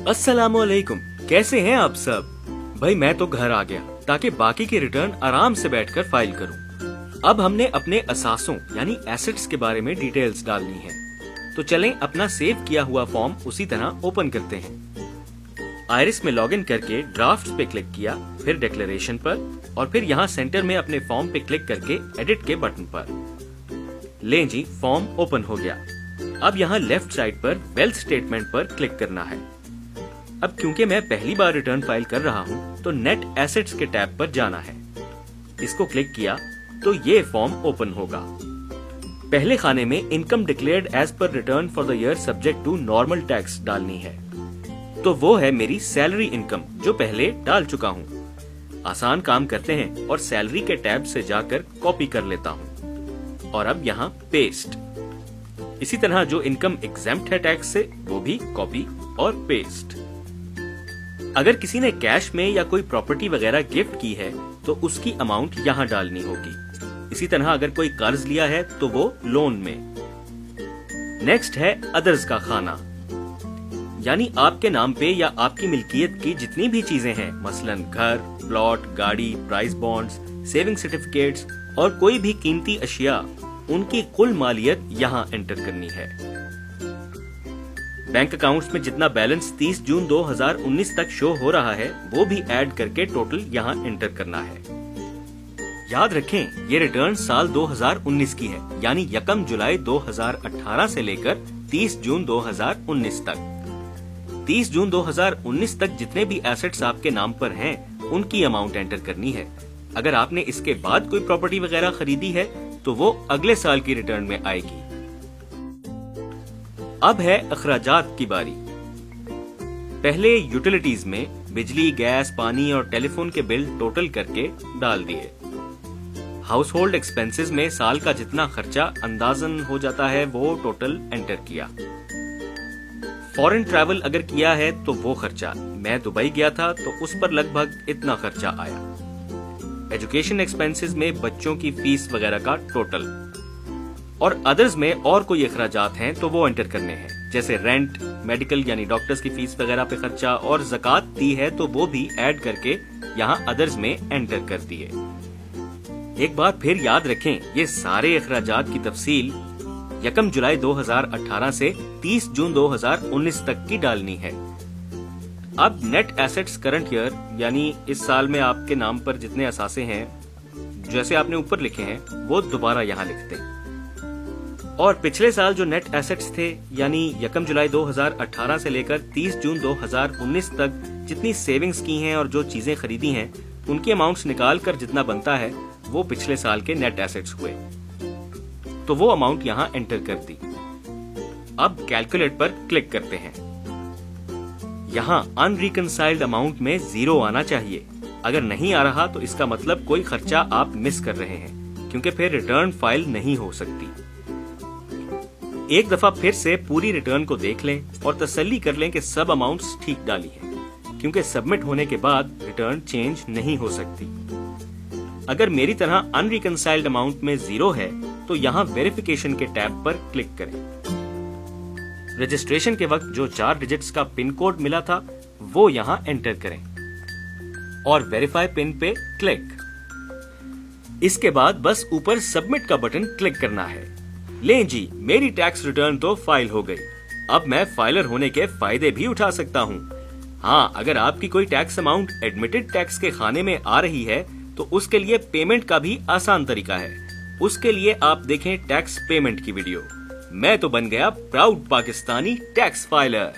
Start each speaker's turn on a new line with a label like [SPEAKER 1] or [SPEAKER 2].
[SPEAKER 1] अस्सलामुअलैकुम, कैसे हैं आप सब? भाई मैं तो घर आ गया ताकि बाकी के रिटर्न आराम से बैठकर फाइल करूं। अब हमने अपने असासों यानी एसेट्स के बारे में डिटेल्स डालनी है, तो चलें अपना सेव किया हुआ फॉर्म उसी तरह ओपन करते हैं। आयरिस में लॉगिन करके ड्राफ्ट्स पे क्लिक किया, फिर डिक्लेरेशन पर और फिर यहाँ सेंटर में अपने फॉर्म पे क्लिक करके एडिट के बटन पर। लें जी, फॉर्म ओपन हो गया। अब यहाँ लेफ्ट साइड पर वेल्थ स्टेटमेंट पर क्लिक करना है। अब क्योंकि मैं पहली बार रिटर्न फाइल कर रहा हूँ तो नेट एसेट्स के टैब पर जाना है। इसको क्लिक किया तो ये फॉर्म ओपन होगा। पहले खाने में income declared as per return for the year subject to normal tax डालनी है, तो वो है मेरी सैलरी इनकम जो पहले डाल चुका हूँ। आसान काम करते हैं और सैलरी के टैब से जाकर कॉपी कर लेता हूँ और अब यहाँ पेस्ट। इसी तरह जो इनकम एग्जेम्प्ट है टैक्स से वो भी कॉपी और पेस्ट। अगर किसी ने कैश में या कोई प्रॉपर्टी वगैरह गिफ्ट की है तो उसकी अमाउंट यहाँ डालनी होगी। इसी तरह अगर कोई कर्ज लिया है तो वो लोन में। नेक्स्ट है अदर्स का खाना, यानी आपके नाम पे या आपकी मिल्कियत की जितनी भी चीजें हैं, मसलन घर, प्लॉट, गाड़ी, प्राइस बॉन्ड्स, सेविंग सर्टिफिकेट्स और कोई भी कीमती अशिया, उनकी कुल मालियत यहाँ एंटर करनी है। बैंक अकाउंट्स में जितना बैलेंस 30 जून 2019 तक शो हो रहा है वो भी ऐड करके टोटल यहाँ एंटर करना है। याद रखें ये रिटर्न साल 2019 की है, यानी 1 जुलाई 2018 से लेकर 30 जून 2019 तक। 30 जून 2019 तक जितने भी एसेट्स आपके नाम पर हैं उनकी अमाउंट एंटर करनी है। अगर आपने इसके बाद कोई प्रॉपर्टी वगैरह खरीदी है तो वो अगले साल की रिटर्न में आएगी। अब है अखराजात की बारी। पहले यूटिलिटीज में बिजली, गैस, पानी और टेलीफोन के बिल टोटल करके डाल दिए। हाउस होल्ड एक्सपेंसेस में साल का जितना खर्चा अंदाजन हो जाता है वो टोटल एंटर किया। फॉरेन ट्रैवल अगर किया है तो वो खर्चा, मैं दुबई गया था तो उस पर लगभग इतना खर्चा आया। एजुकेशन एक्सपेंसेस में बच्चों की फीस वगैरह का टोटल, और अदर्स में और कोई अखराजात हैं तो वो एंटर करने हैं, जैसे रेंट, मेडिकल यानी डॉक्टर्स की फीस वगैरह पे खर्चा, और ज़कात दी है तो वो भी ऐड करके यहाँ अदर्स में एंटर कर दिए। एक बार फिर याद रखें ये सारे अखराजात की तफसील 1 जुलाई 2018 से 30 जून 2019 तक की डालनी है। अब नेट एसेट्स करंट ईयर, यानी इस साल में आपके नाम पर जितने असासे हैं जैसे आपने ऊपर लिखे हैं वो दोबारा यहाँ लिखते हैं। और पिछले साल जो नेट एसेट्स थे, यानी 1 जुलाई 2018 से लेकर 30 जून 2019 तक जितनी सेविंग्स की हैं और जो चीजें खरीदी हैं उनकी अमाउंट्स निकाल कर जितना बनता है वो पिछले साल के नेट एसेट्स हुए, तो वो अमाउंट यहाँ एंटर कर दी। अब कैलकुलेट पर क्लिक करते हैं। यहाँ अनरिकंसाइल्ड अमाउंट में 0 आना चाहिए। अगर नहीं आ रहा तो इसका मतलब कोई खर्चा आप मिस कर रहे हैं, क्योंकि फिर रिटर्न फाइल नहीं हो सकती। एक दफा फिर से पूरी रिटर्न को देख लें और तसल्ली कर लें कि सब अमाउंट्स ठीक डाली हैं, क्योंकि सबमिट होने के बाद रिटर्न चेंज नहीं हो सकती। अगर मेरी तरह अनरिकंसाइल्ड अमाउंट में 0 है तो यहाँ वेरिफिकेशन के टैब पर क्लिक करें। रजिस्ट्रेशन के वक्त जो 4 डिजिट्स का पिन कोड मिला था वो यहाँ एंटर करें और वेरीफाई पिन पे क्लिक। इसके बाद बस ऊपर सबमिट का बटन क्लिक करना है। लें जी, मेरी टैक्स रिटर्न तो फाइल हो गई। अब मैं फाइलर होने के फायदे भी उठा सकता हूँ। हाँ, अगर आपकी कोई टैक्स अमाउंट एडमिटेड टैक्स के खाने में आ रही है तो उसके लिए पेमेंट का भी आसान तरीका है। उसके लिए आप देखें टैक्स पेमेंट की वीडियो। मैं तो बन गया प्राउड पाकिस्तानी टैक्स फाइलर।